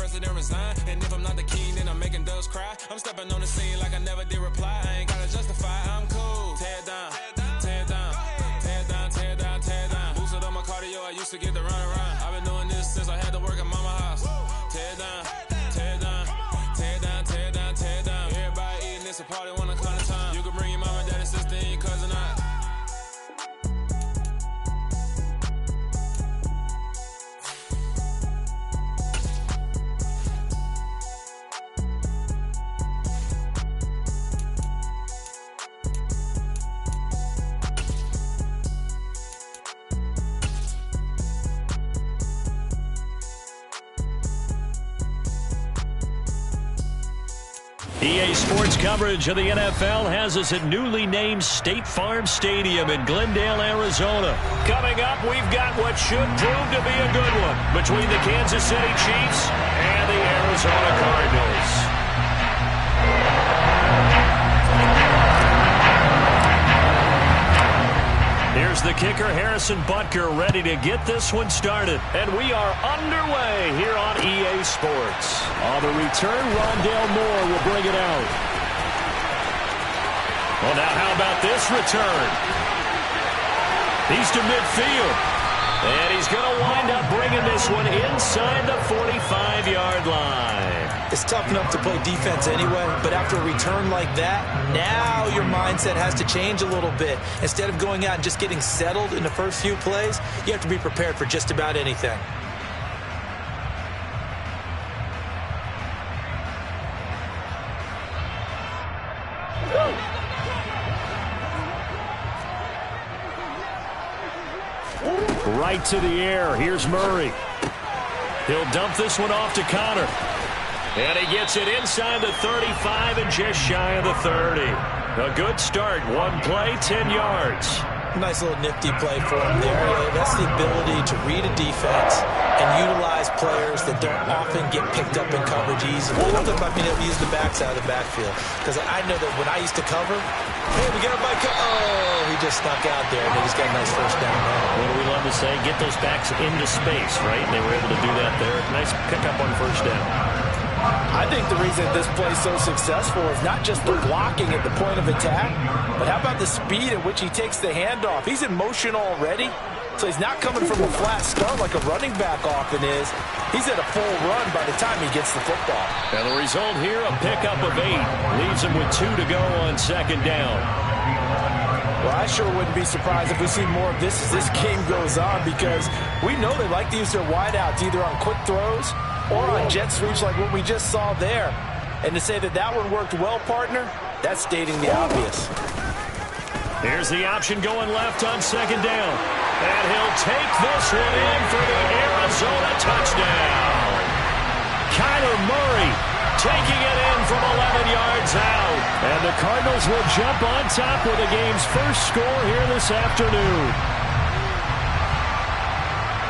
president resign. And if I'm not the king, then I'm making doves cry. I'm stepping on the scene like I never did reply. I ain't gotta justify, I'm cool. Tear down, tear down, tear down, tear down, tear down. Boosted up my cardio, I used to get the run around. I've been doing this since I had to work at mama house. Tear down, tear down, tear down, tear down, tear down. Everybody eating this a party when I come to time. You can bring your mama, daddy, sister, and your cousin out. EA Sports coverage of the NFL has us at newly named State Farm Stadium in Glendale, Arizona. Coming up, we've got what should prove to be a good one between the Kansas City Chiefs and the Arizona Cardinals. Here's the kicker, Harrison Butker, ready to get this one started. And we are underway here on EA Sports. On the return, Rondale Moore will bring it out. Well, now how about this return? He's to midfield. And he's going to wind up bringing this one inside the 45-yard line. It's tough enough to play defense anyway, but after a return like that, now your mindset has to change a little bit. Instead of going out and just getting settled in the first few plays, you have to be prepared for just about anything. Right to the air. Here's Murray. He'll dump this one off to Connor. And he gets it inside the 35 and just shy of the 30. A good start. One play, 10 yards. Nice little nifty play for him there. That's the ability to read a defense and utilize players that don't often get picked up in coverage easily. I'm talking about being able to use the backside of the backfield. Because I know that when I used to cover, hey, we got a bike. Oh, he just snuck out there, and he just got a nice first down there. What do we love to say? Get those backs into space, right? They were able to do that there. Nice pickup on first down. I think the reason this play is so successful is not just the blocking at the point of attack, but how about the speed at which he takes the handoff? He's in motion already, so he's not coming from a flat start like a running back often is. He's at a full run by the time he gets the football. And the result here, a pickup of 8. Leaves him with 2 to go on second down. Well, I sure wouldn't be surprised if we see more of this as this game goes on, because we know they like to use their wideouts either on quick throws or on jet sweeps like what we just saw there. And to say that that one worked well, partner, that's stating the obvious. Here's the option going left on second down. And he'll take this one in for the Arizona touchdown. Kyler Murray taking it in from 11 yards out. And the Cardinals will jump on top with the game's first score here this afternoon.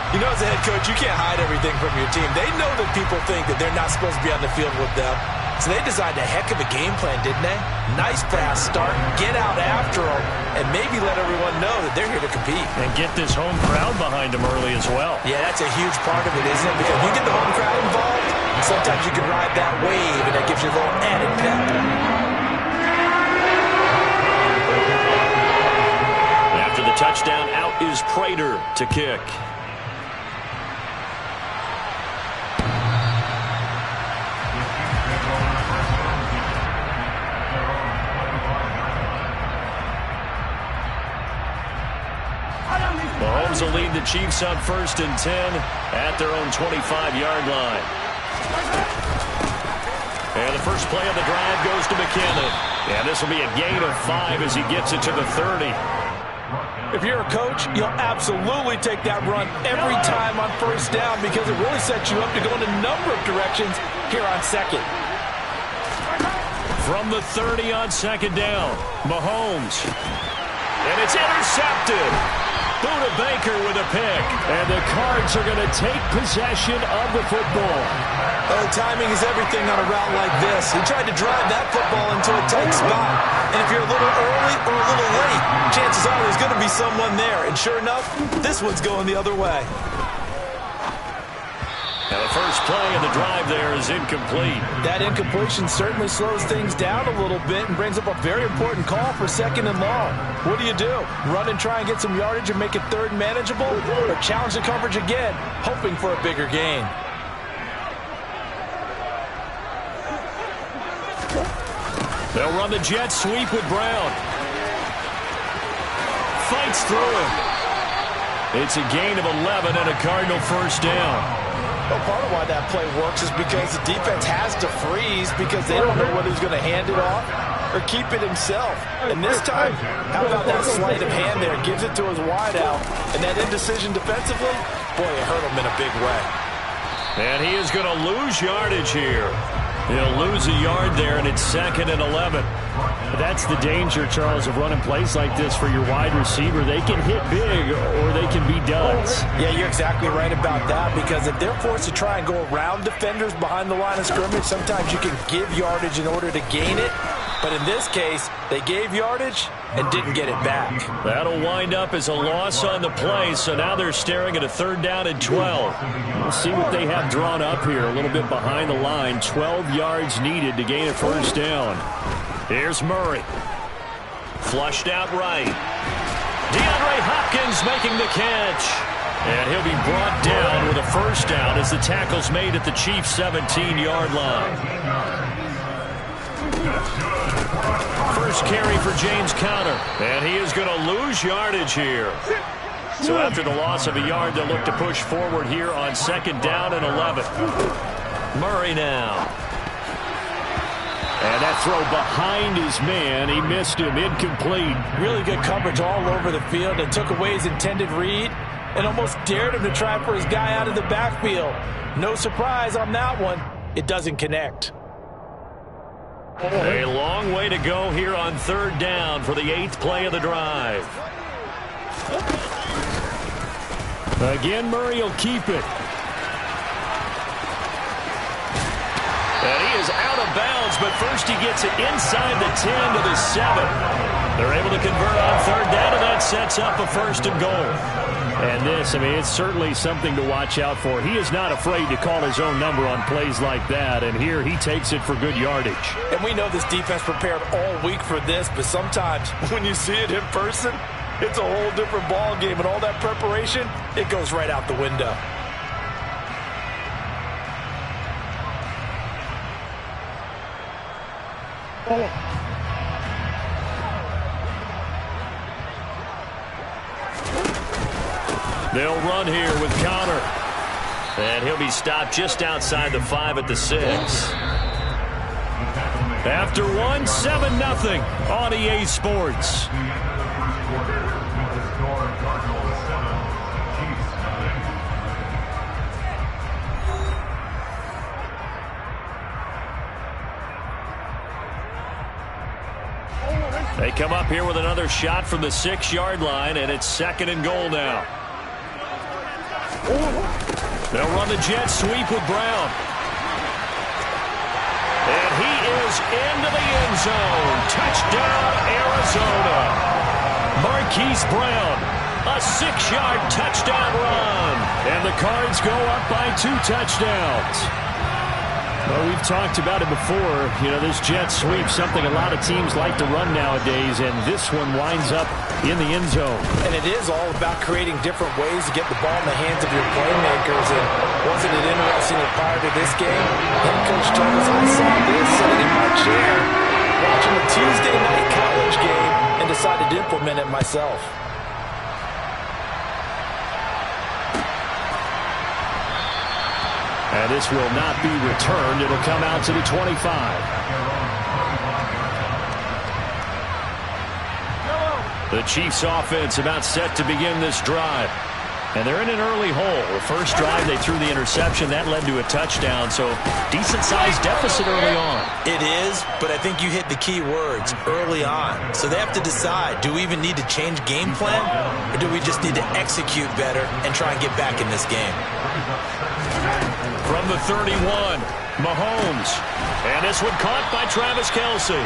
You know, as a head coach, you can't hide everything from your team. They know that people think that they're not supposed to be on the field with them. So they designed a heck of a game plan, didn't they? Nice fast start, get out after them, and maybe let everyone know that they're here to compete. And get this home crowd behind them early as well. Yeah, that's a huge part of it, isn't it? Because you get the home crowd involved, sometimes you can ride that wave, and that gives you a little added pep. After the touchdown, out is Prater to kick. Mahomes will lead the Chiefs on 1st and 10 at their own 25-yard line. And the first play of the drive goes to McKinnon. And this will be a gain of 5 as he gets it to the 30. If you're a coach, you'll absolutely take that run every time on first down, because it really sets you up to go in a number of directions here on second. From the 30 on second down, Mahomes. And it's intercepted. Buda Baker with a pick. And the Cards are going to take possession of the football. Oh, timing is everything on a route like this. He tried to drive that football into a tight spot. And if you're a little early or a little late, chances are there's going to be someone there. And sure enough, this one's going the other way. Now the first play of the drive there is incomplete. That incompletion certainly slows things down a little bit and brings up a very important call for 2nd and long. What do you do? Run and try and get some yardage and make it 3rd and manageable? Or challenge the coverage again, hoping for a bigger gain? They'll run the jet sweep with Brown. Fights through him. It's a gain of 11 and a Cardinal first down. Well, part of why that play works is because the defense has to freeze because they don't know whether he's going to hand it off or keep it himself. And this time, how about that sleight of hand there? Gives it to his wideout. And that indecision defensively, boy, it hurt him in a big way. And he is going to lose yardage here. He'll lose a yard there, and it's 2nd and 11. That's the danger, Charles, of running plays like this for your wide receiver. They can hit big or they can be duds. Yeah, you're exactly right about that, because if they're forced to try and go around defenders behind the line of scrimmage, sometimes you can give yardage in order to gain it. But in this case, they gave yardage and didn't get it back. That'll wind up as a loss on the play, so now they're staring at a 3rd down and 12. We'll see what they have drawn up here, a little bit behind the line. 12 yards needed to gain a first down. Here's Murray. Flushed out right. DeAndre Hopkins making the catch. And he'll be brought down with a first down as the tackle's made at the Chiefs' 17-yard line. First carry for James Conner. And he is going to lose yardage here. So after the loss of a yard, they'll look to push forward here on 2nd down and 11. Murray now. And that throw behind his man, he missed him, incomplete. Really good coverage all over the field and took away his intended read and almost dared him to try for his guy out of the backfield. No surprise on that one. It doesn't connect. A long way to go here on 3rd down for the 8th play of the drive. Again, Murray will keep it. And he is out of bounds, but first he gets it inside the 10 to the 7. They're able to convert on 3rd down, and that sets up a 1st and goal. And this, I mean, it's certainly something to watch out for. He is not afraid to call his own number on plays like that, and here he takes it for good yardage. And we know this defense prepared all week for this, but sometimes when you see it in person, it's a whole different ball game, and all that preparation, it goes right out the window. They'll run here with Conner. And he'll be stopped just outside the 5 at the 6. After one, 7-0 on EA Sports. They come up here with another shot from the 6-yard line, and it's 2nd and goal now. They'll run the jet sweep with Brown. And he is into the end zone. Touchdown, Arizona. Marquise Brown, a 6-yard touchdown run. And the Cards go up by 2 touchdowns. Well, we've talked about it before. You know, this jet sweep, something a lot of teams like to run nowadays, and this one winds up in the end zone. And it is all about creating different ways to get the ball in the hands of your playmakers. And wasn't it interesting that prior to this game, head coach told us, I saw this sitting in my chair watching a Tuesday night college game and decided to implement it myself. And this will not be returned. It'll come out to the 25. The Chiefs offense about set to begin this drive. And they're in an early hole. The first drive, they threw the interception. That led to a touchdown, so decent-sized deficit early on. It is, but I think you hit the key words, early on. So they have to decide, do we even need to change game plan, or do we just need to execute better and try and get back in this game? From the 31, Mahomes. And this one caught by Travis Kelce.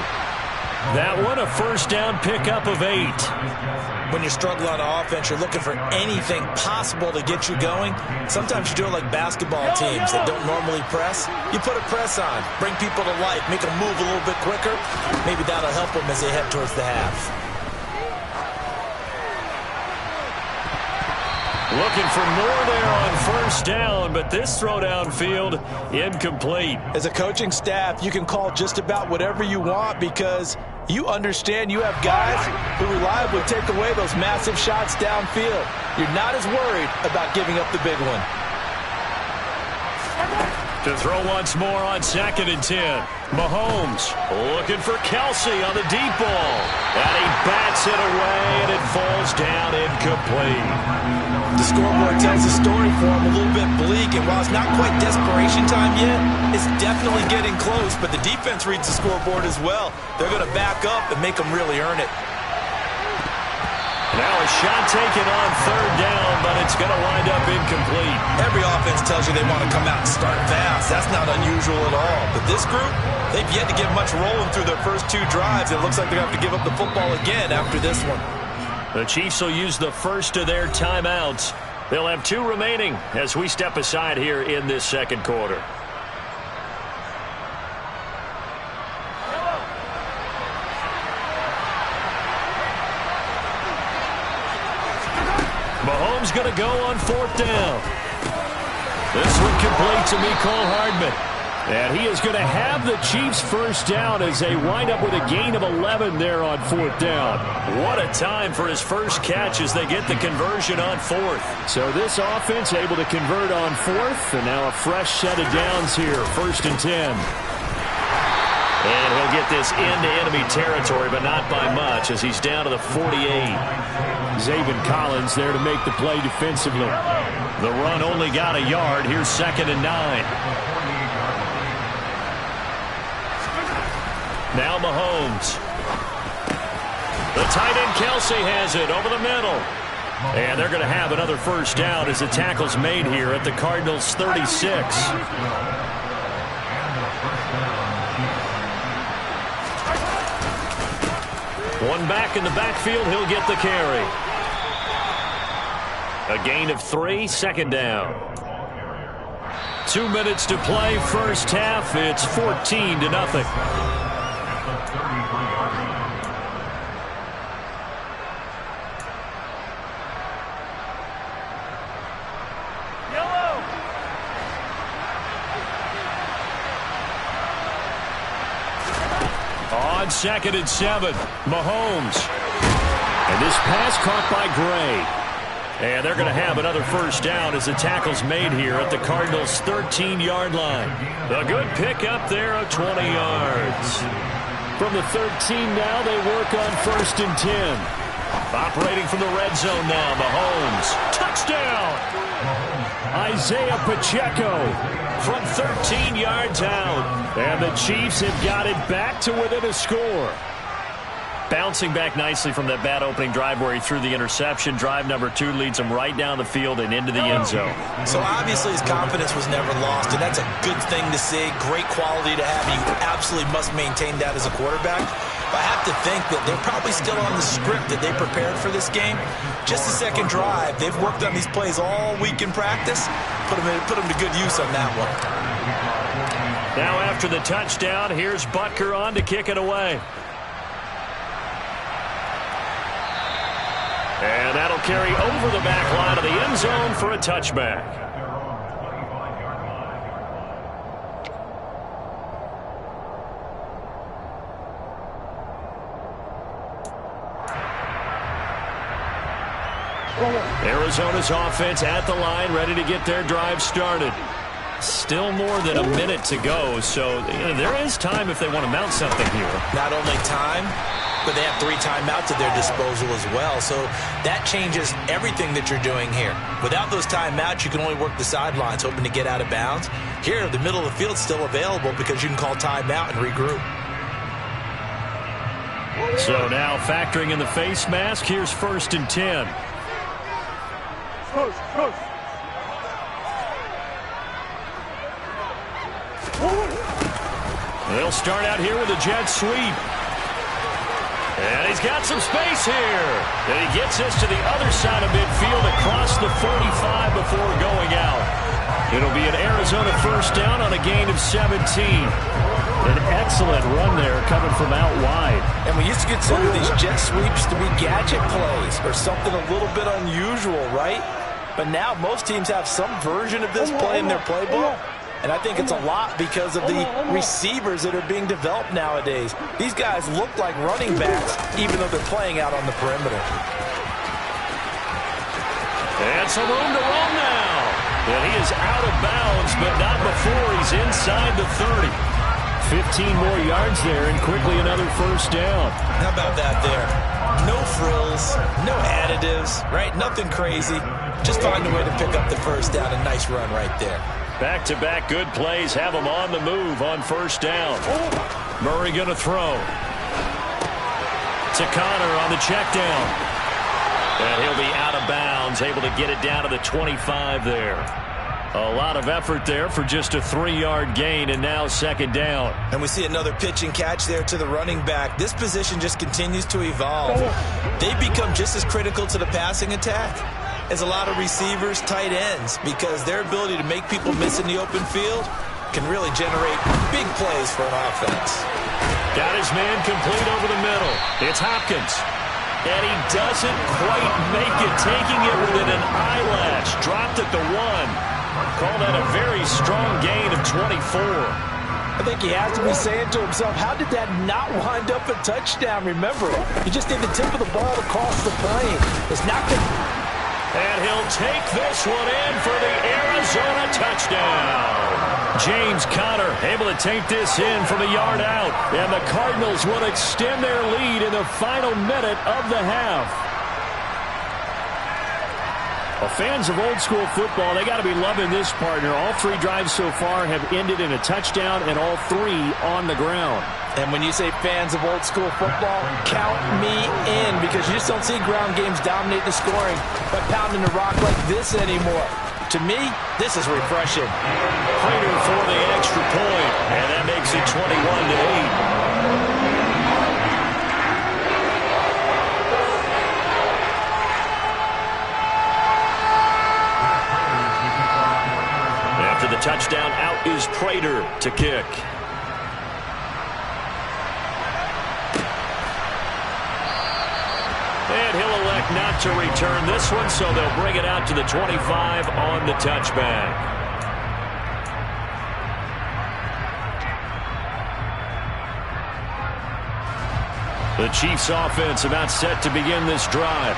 That one a first down pickup of 8. When you're struggling on offense, you're looking for anything possible to get you going. Sometimes you do it like basketball teams that don't normally press. You put a press on, bring people to life, make them move a little bit quicker. Maybe that'll help them as they head towards the half. Looking for more there on first down, but this throw downfield incomplete. As a coaching staff, you can call just about whatever you want because you understand you have guys who reliably take away those massive shots downfield. You're not as worried about giving up the big one. To throw once more on 2nd and 10. Mahomes looking for Kelsey on the deep ball. And he bats it away, and it falls down incomplete. The scoreboard tells the story for him a little bit bleak, and while it's not quite desperation time yet, it's definitely getting close, but the defense reads the scoreboard as well. They're going to back up and make them really earn it. Now a shot taken on 3rd down, but it's going to wind up incomplete. Every offense tells you they want to come out and start fast. That's not unusual at all. But this group, they've yet to get much rolling through their first 2 drives. It looks like they're going to have to give up the football again after this one. The Chiefs will use the first of their timeouts. They'll have 2 remaining as we step aside here in this 2nd quarter. Mahomes going to go on 4th down. This one complete to Mecole Hardman. And he is going to have the Chiefs first down as they wind up with a gain of 11 there on 4th down. What a time for his first catch as they get the conversion on 4th. So this offense able to convert on 4th, and now a fresh set of downs here, 1st and 10. And he'll get this into enemy territory, but not by much as he's down to the 48. Zaven Collins there to make the play defensively. The run only got a yard. Here's 2nd and 9. Now Mahomes. The tight end Kelsey has it over the middle. And they're going to have another first down as the tackle's made here at the Cardinals' 36. One back in the backfield, he'll get the carry. A gain of 3, 2nd down. 2 minutes to play, first half. It's 14-0. On 2nd and 7, Mahomes. And this pass caught by Gray. And they're going to have another first down as the tackle's made here at the Cardinals' 13-yard line. A good pickup there of 20 yards. From the 13 now, they work on 1st and 10. Operating from the red zone now, Mahomes. Touchdown! Isaiah Pacheco from 13 yards out. And the Chiefs have got it back to within a score. Bouncing back nicely from that bad opening drive where he threw the interception. Drive number 2 leads him right down the field and into the end zone. So obviously his confidence was never lost, and that's a good thing to see. Great quality to have. You absolutely must maintain that as a quarterback. But I have to think that they're probably still on the script that they prepared for this game. Just the 2nd drive. They've worked on these plays all week in practice. Put them to good use on that one. Now after the touchdown, here's Butker on to kick it away. And that'll carry over the back line of the end zone for a touchback. Arizona's offense at the line, ready to get their drive started. Still more than a minute to go, so there is time if they want to mount something here. Not only time, but they have 3 timeouts at their disposal as well. So that changes everything that you're doing here. Without those timeouts, you can only work the sidelines, hoping to get out of bounds. Here, the middle of the field's still available because you can call timeout and regroup. So now factoring in the face mask, here's 1st and 10. They'll start out here with a jet sweep. And he's got some space here. And he gets this to the other side of midfield across the 45 before going out. It'll be an Arizona first down on a gain of 17. An excellent run there coming from out wide. And we used to consider these jet sweeps to be gadget plays or something a little bit unusual, right? But now most teams have some version of this play in their playbook. And I think it's a lot because of the receivers that are being developed nowadays. These guys look like running backs even though they're playing out on the perimeter. And some room to run now. And he is out of bounds, but not before he's inside the 30. 15 more yards there, and quickly another first down. How about that there? No frills, no additives, right? Nothing crazy. Just find a way to pick up the first down. A nice run right there. Back-to-back good plays have him on the move on first down. Murray going to throw. To Connor on the check down. And he'll be out of bounds, able to get it down to the 25 there. A lot of effort there for just a 3-yard gain, and now second down. And we see another pitch and catch there to the running back. This position just continues to evolve. They've become just as critical to the passing attack as a lot of receivers, tight ends, because their ability to make people miss in the open field can really generate big plays for an offense. Got his man complete over the middle. It's Hopkins. And he doesn't quite make it, taking it within an eyelash. Dropped at the 1. Call that a very strong gain of 24. I think he has to be saying to himself, how did that not wind up a touchdown? Remember, you just need the tip of the ball to cross the plane. It's not going to... And he'll take this one in for the Arizona touchdown. James Conner able to take this in from a yard out. And the Cardinals will extend their lead in the final minute of the half. Well, fans of old school football, they got to be loving this partner. All 3 drives so far have ended in a touchdown, and all 3 on the ground. And when you say fans of old school football, count me in, because you just don't see ground games dominate the scoring by pounding the rock like this anymore. To me, this is refreshing. Prater for the extra point, and that makes it 21-8. After the touchdown, out is Prater to kick. And he'll elect not to return this one, so they'll bring it out to the 25 on the touchback. The Chiefs offense about set to begin this drive.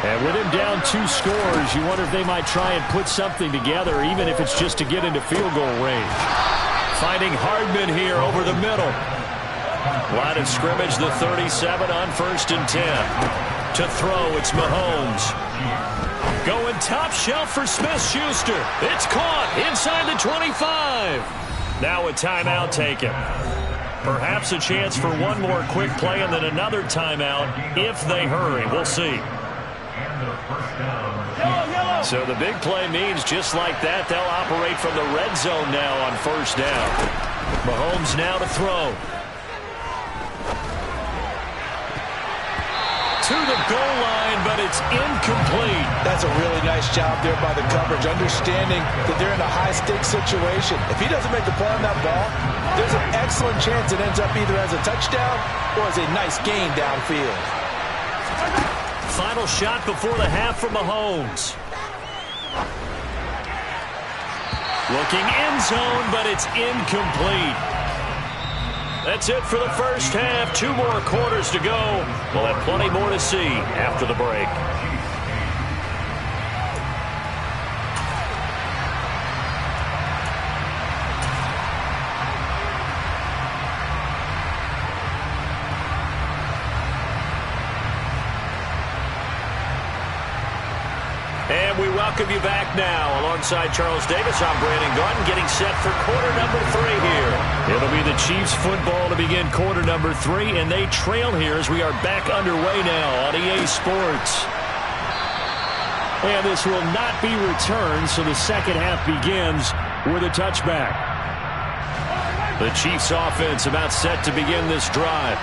And with him down 2 scores, you wonder if they might try and put something together, even if it's just to get into field goal range. Finding Hardman here over the middle. Line of scrimmage, the 37 on 1st and 10. To throw, it's Mahomes. Going top shelf for Smith-Schuster. It's caught inside the 25. Now a timeout taken. Perhaps a chance for one more quick play and then another timeout if they hurry. We'll see. So the big play means just like that, they'll operate from the red zone now on first down. Mahomes now to throw. To the goal line, but it's incomplete. That's a really nice job there by the coverage, understanding that they're in a high-stakes situation. If he doesn't make the play on that ball, there's an excellent chance it ends up either as a touchdown or as a nice gain downfield. Final shot before the half from Mahomes. Looking end zone, but it's incomplete. That's it for the first half. 2 more quarters to go. We'll have plenty more to see after the break. And we welcome you back now. Alongside Charles Davis, I'm Brandon Gaudin, getting set for quarter number 3 here. It'll be the Chiefs football to begin quarter number 3, and they trail here as we are back underway now on EA Sports. And this will not be returned, so the second half begins with a touchback. The Chiefs offense about set to begin this drive.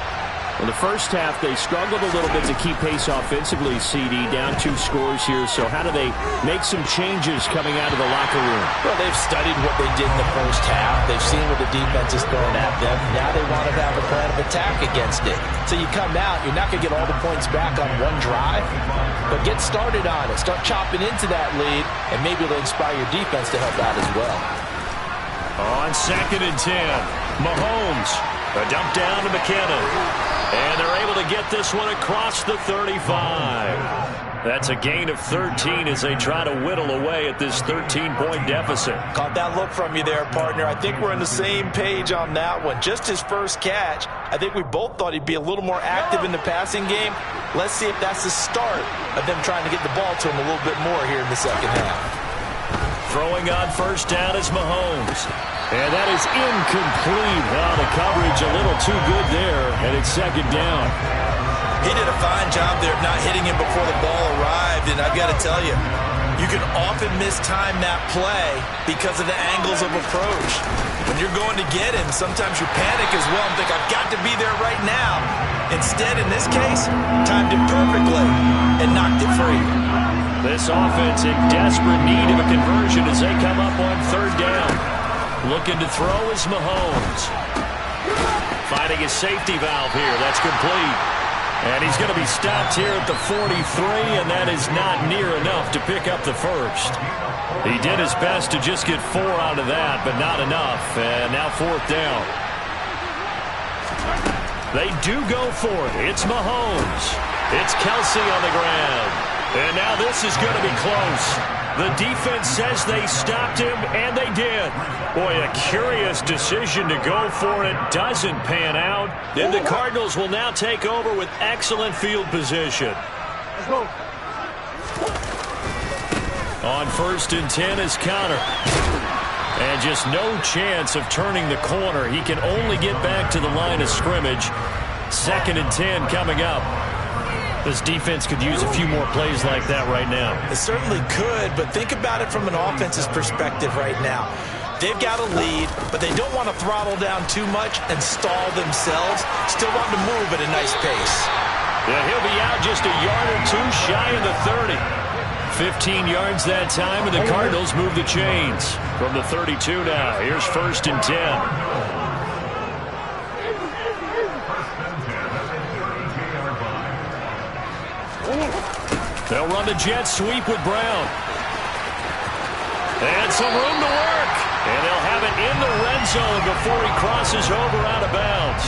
In the first half, they struggled a little bit to keep pace offensively, CD, down 2 scores here. So how do they make some changes coming out of the locker room? Well, they've studied what they did in the first half. They've seen what the defense is throwing at them. Now they want to have a plan of attack against it. So you come out, you're not going to get all the points back on one drive, but get started on it. Start chopping into that lead, and maybe it'll inspire your defense to help out as well. On 2nd and 10, Mahomes. A dump down to McKinnon. And they're able to get this one across the 35. That's a gain of 13 as they try to whittle away at this 13-point deficit. Caught that look from you there, partner. I think we're on the same page on that one. Just his first catch, I think we both thought he'd be a little more active in the passing game. Let's see if that's the start of them trying to get the ball to him a little bit more here in the second half. Throwing on first down is Mahomes. And that is incomplete. Well, the coverage a little too good there, and it's 2nd down. He did a fine job there of not hitting him before the ball arrived, and I've got to tell you, you can often mistime that play because of the angles of approach. When you're going to get him, sometimes you panic as well and think, I've got to be there right now. Instead, in this case, timed it perfectly and knocked it free. This offense in desperate need of a conversion as they come up on 3rd down. Looking to throw is Mahomes. Finding his safety valve here. That's complete. And he's going to be stopped here at the 43, and that is not near enough to pick up the first. He did his best to just get 4 out of that, but not enough. And now 4th down. They do go for it. It's Mahomes. It's Kelsey on the ground. And now this is going to be close. The defense says they stopped him, and they did. Boy, a curious decision to go for it. Doesn't pan out. And the Cardinals will now take over with excellent field position. On 1st and 10 is Connor. And just no chance of turning the corner. He can only get back to the line of scrimmage. 2nd and 10 coming up. This defense could use a few more plays like that right now. It certainly could, but think about it from an offense's perspective right now. They've got a lead, but they don't want to throttle down too much and stall themselves. Still want to move at a nice pace. Yeah, he'll be out just a yard or 2 shy of the 30. 15 yards that time, and the Cardinals move the chains. From the 32 now, here's 1st and 10. They'll run the jet sweep with Brown. And some room to work. And they'll have it in the red zone before he crosses over out of bounds.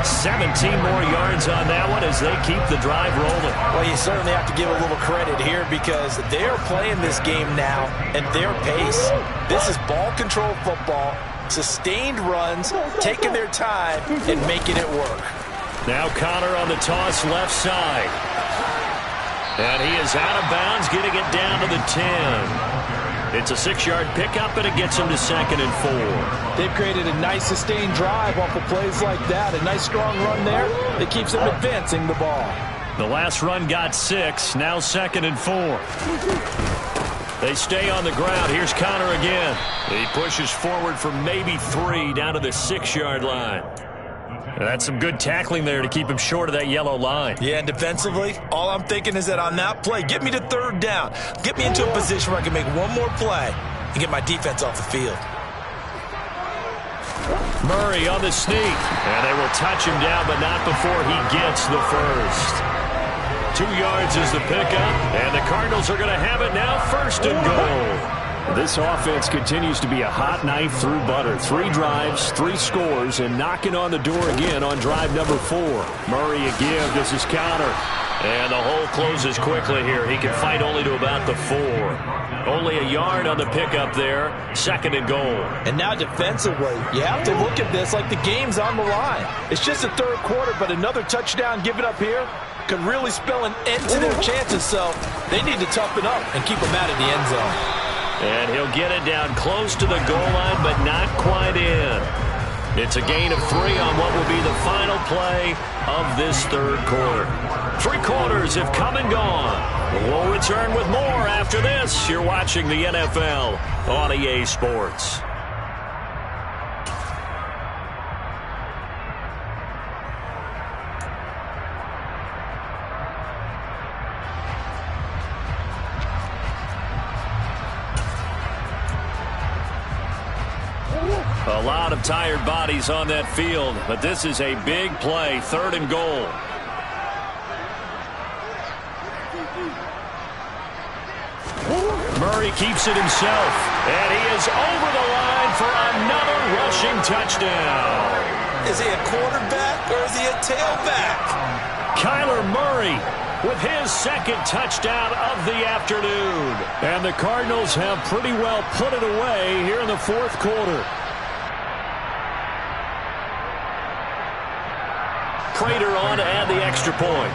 17 more yards on that one as they keep the drive rolling. Well, you certainly have to give a little credit here because they are playing this game now at their pace. This is ball control football, sustained runs, taking their time, and making it work. Now Connor on the toss left side. And he is out of bounds, getting it down to the 10. It's a 6-yard pickup, and it gets him to 2nd and 4. They've created a nice sustained drive off of plays like that. A nice strong run there that keeps them advancing the ball. The last run got 6, now 2nd and 4. They stay on the ground. Here's Connor again. He pushes forward for maybe 3 down to the 6-yard line. That's some good tackling there to keep him short of that yellow line. Yeah, and defensively, all I'm thinking is that on that play, get me to 3rd down. Get me into a position where I can make one more play and get my defense off the field. Murray on the sneak. And they will touch him down, but not before he gets the first. 2 yards is the pickup, and the Cardinals are going to have it now 1st and goal. This offense continues to be a hot knife through butter. 3 drives, 3 scores, and knocking on the door again on drive number 4. Murray a give. This is Connor. And the hole closes quickly here. He can fight only to about the 4. Only a yard on the pickup there. 2nd and goal. And now defensively, you have to look at this like the game's on the line. It's just the 3rd quarter, but another touchdown given up here could really spell an end to their chances. So they need to toughen up and keep them out of the end zone. And he'll get it down close to the goal line, but not quite in. It's a gain of 3 on what will be the final play of this 3rd quarter. 3 quarters have come and gone. We'll return with more after this. You're watching the NFL on EA Sports. lot of tired bodies on that field, but this is a big play, 3rd and goal. Murray keeps it himself, and he is over the line for another rushing touchdown. Is he a quarterback or is he a tailback? Kyler Murray with his 2nd touchdown of the afternoon. And the Cardinals have pretty well put it away here in the 4th quarter. Prater on to add the extra point.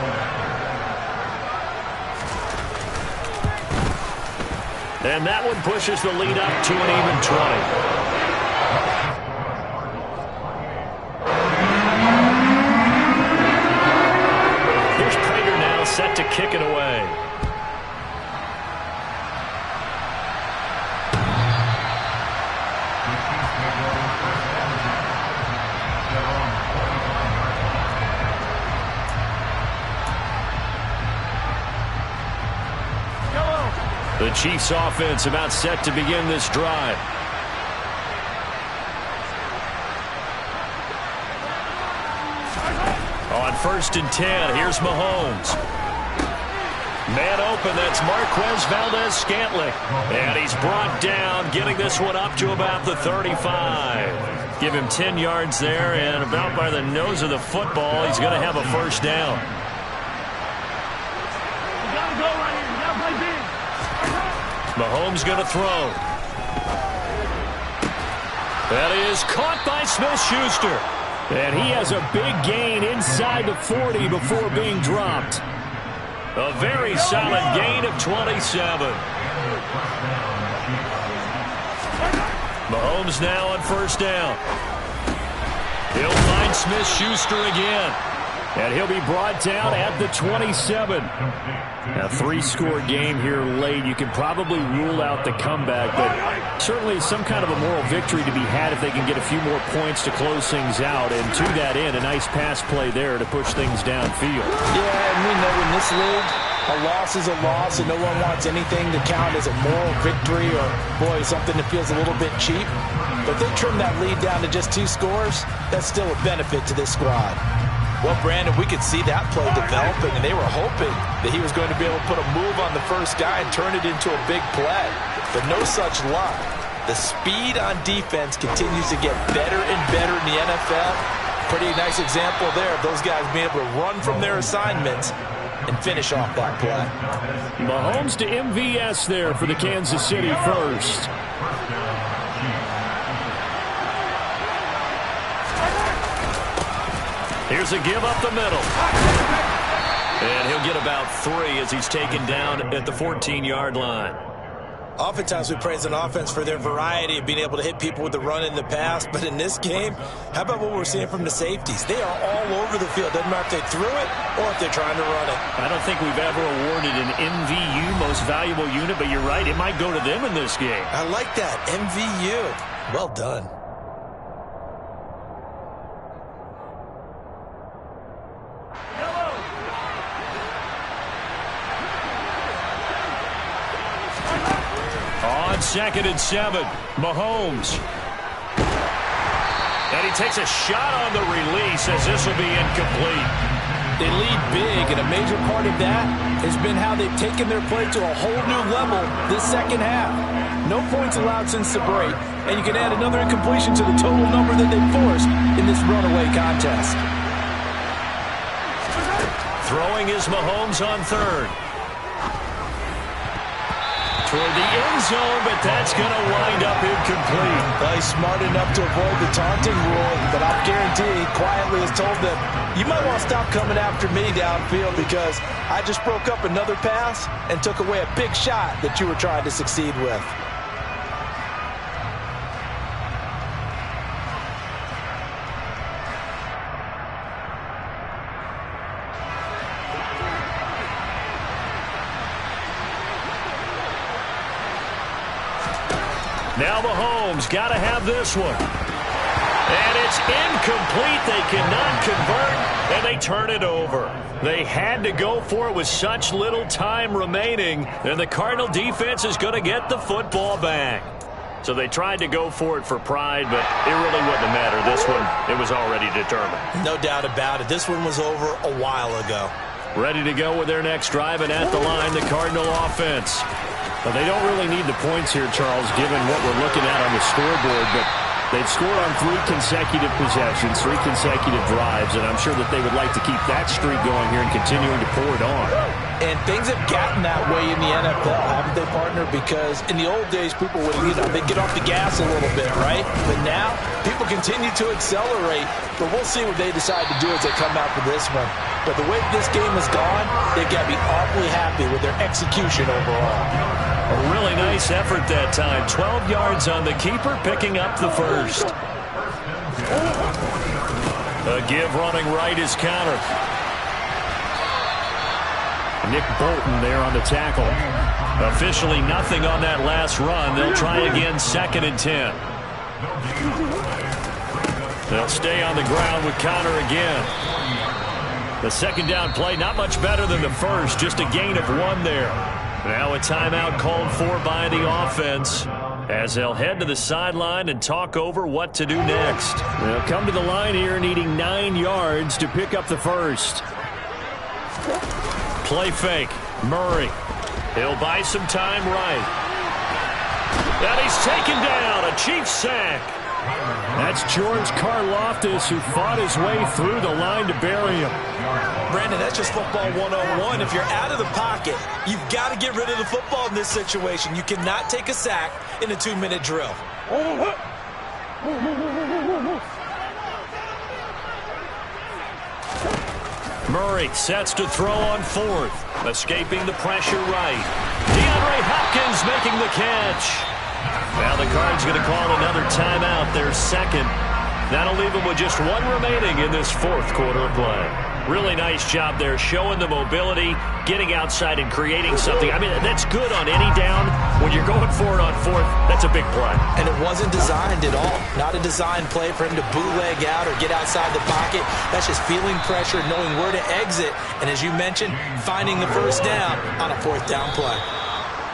And that one pushes the lead up to an even 20. Set to kick it away. The Chiefs offense about set to begin this drive. On 1st and 10, here's Mahomes. Man open, that's Marquez Valdes-Scantling. And he's brought down, getting this one up to about the 35. Give him 10 yards there, and about by the nose of the football, he's going to have a 1st down. Mahomes going to throw. That is caught by Smith-Schuster. And he has a big gain inside the 40 before being dropped. A very solid gain of 27. Mahomes now on 1st down. He'll find Smith-Schuster again. And he'll be brought down at the 27. A 3-score game here late. You can probably rule out the comeback, but certainly some kind of a moral victory to be had if they can get a few more points to close things out. And to that end, a nice pass play there to push things downfield. Yeah, and we know in this league, a loss is a loss, and no one wants anything to count as a moral victory or, boy, something that feels a little bit cheap. But they trim that lead down to just 2 scores. That's still a benefit to this squad. Well, Brandon, we could see that play developing, and they were hoping that he was going to be able to put a move on the first guy and turn it into a big play. But no such luck. The speed on defense continues to get better and better in the NFL. Pretty nice example there of those guys being able to run from their assignments and finish off that play. Mahomes to MVS there for the Kansas City first. Here's a give up the middle. And he'll get about 3 as he's taken down at the 14-yard line. Oftentimes we praise an offense for their variety of being able to hit people with the run in the pass, but in this game, how about what we're seeing from the safeties? They are all over the field. Doesn't matter if they threw it or if they're trying to run it. I don't think we've ever awarded an MVU, most valuable unit, but you're right, it might go to them in this game. I like that, MVU. Well done. On 2nd and 7, Mahomes. And he takes a shot on the release as this will be incomplete. They lead big, and a major part of that has been how they've taken their play to a whole new level this second half. No points allowed since the break, and you can add another incompletion to the total number that they've forced in this runaway contest. Throwing is Mahomes on 3rd. Toward the end zone, but that's going to wind up incomplete. Well, he's smart enough to avoid the taunting rule, but I guarantee he quietly has told them, you might want to stop coming after me downfield because I just broke up another pass and took away a big shot that you were trying to succeed with. Now Mahomes got to have this one. And it's incomplete. They cannot convert, and they turn it over. They had to go for it with such little time remaining, and the Cardinal defense is going to get the football back. So they tried to go for it for pride, but it really wouldn't have mattered. This one, it was already determined. No doubt about it. This one was over a while ago. Ready to go with their next drive, and at the line, the Cardinal offense. Well, they don't really need the points here, Charles, given what we're looking at on the scoreboard, but they've scored on 3 consecutive possessions, 3 consecutive drives, and I'm sure that they would like to keep that streak going here and continuing to pour it on. And things have gotten that way in the NFL, haven't they, partner? Because in the old days, people would, they'd get off the gas a little bit, right? But now, people continue to accelerate. But we'll see what they decide to do as they come out for this one. But the way this game has gone, they've got to be awfully happy with their execution overall. A really nice effort that time. 12 yards on the keeper, picking up the first. A give running right is counter. Nick Bolton there on the tackle. Officially nothing on that last run. They'll try again, 2nd and 10. They'll stay on the ground with Conner again. The second down play, not much better than the first, just a gain of 1 there. Now a timeout called for by the offense as they'll head to the sideline and talk over what to do next. They'll come to the line here needing 9 yards to pick up the first. Play fake. Murray. He'll buy some time right. And he's taken down. A Chiefs sack. That's George Karlaftis, who fought his way through the line to bury him. Brandon, that's just football 101. If you're out of the pocket, you've got to get rid of the football in this situation. You cannot take a sack in a 2-minute drill. Murray sets to throw on 4th. Escaping the pressure right. DeAndre Hopkins making the catch. Now the Cards going to call another timeout, their second. That'll leave them with just 1 remaining in this 4th quarter of play. Really nice job there, showing the mobility, getting outside and creating something. I mean, that's good on any down. When you're going for it on 4th, that's a big play. And it wasn't designed at all. Not a designed play for him to bootleg out or get outside the pocket. That's just feeling pressure, knowing where to exit. And as you mentioned, finding the first down on a 4th down play.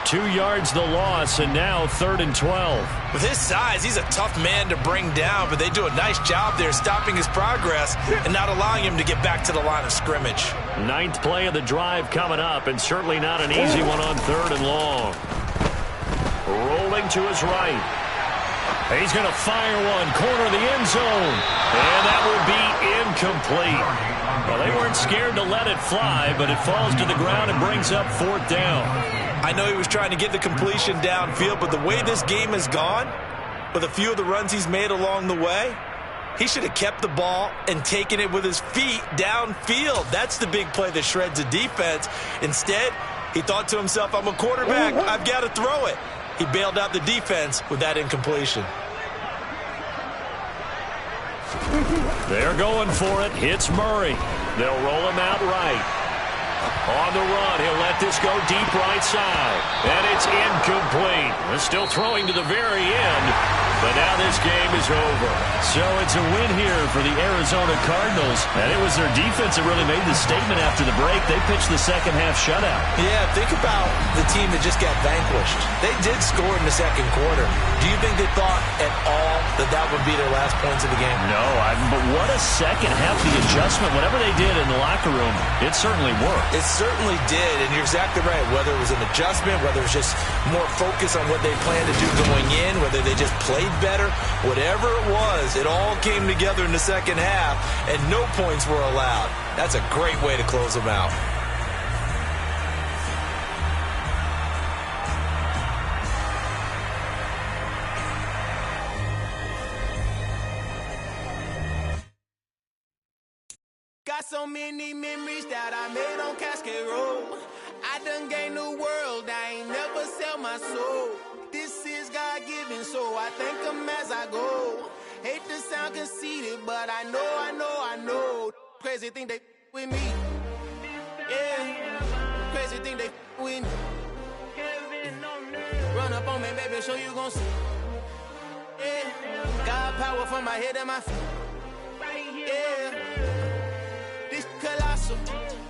2 yards the loss, and now 3rd and 12. With his size, he's a tough man to bring down, but they do a nice job there stopping his progress and not allowing him to get back to the line of scrimmage. 9th play of the drive coming up, and certainly not an easy one on 3rd and long. Rolling to his right. He's going to fire one, corner of the end zone, and that will be incomplete. Well, they weren't scared to let it fly, but it falls to the ground and brings up 4th down. I know he was trying to get the completion downfield, but the way this game has gone, with a few of the runs he's made along the way, he should have kept the ball and taken it with his feet downfield. That's the big play that shreds the defense. Instead, he thought to himself, I'm a quarterback, I've got to throw it. He bailed out the defense with that incompletion. They're going for it. Hits Murray. They'll roll him out right. On the run, he'll let this go deep right side. And it's incomplete. They're still throwing to the very end. But now this game is over. So it's a win here for the Arizona Cardinals. And it was their defense that really made the statement after the break. They pitched the second half shutout. Yeah, think about the team that just got vanquished. They did score in the second quarter. Do you think they thought at all that that would be their last points of the game? No, but what a second half. The adjustment, whatever they did in the locker room, it certainly worked. It certainly did, and you're exactly right. Whether it was an adjustment, whether it was just more focus on what they planned to do going in, whether they just played better, whatever it was, it all came together in the second half, and no points were allowed. That's a great way to close them out. Got so many memories that I made on Cascade Road. I done gained the world, I ain't never sell my soul. This is God-given, so I thank him as I go. Hate to sound conceited, but I know. Crazy thing they with me. Yeah, crazy thing they with me. Run up on me, baby, show you gon' see. Yeah, God power from my head and my feet. Yeah. This colossal,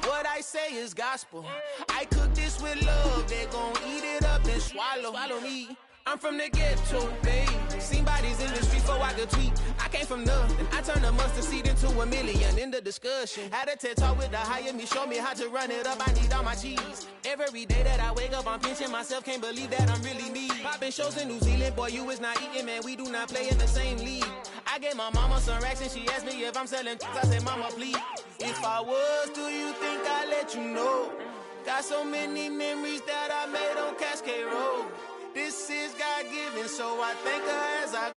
what I say is gospel. I cook this with love, they gon' eat it up and swallow me. I'm from the ghetto, Seen bodies in the street before I could tweet. I came from nothing. I turned a mustard seed into $1 million in the discussion. Had a TED talk with the higher me, show me how to run it up. I need all my cheese. Every day that I wake up, I'm pinching myself. Can't believe that I'm really me. Popping shows in New Zealand, boy, you is not eating, man. We do not play in the same league. I gave my mama some racks and she asked me if I'm selling. I said, mama, please. If I was, do you think I'd let you know? Got so many memories that I made on Cascade Road. This is God-given, so I thank her as I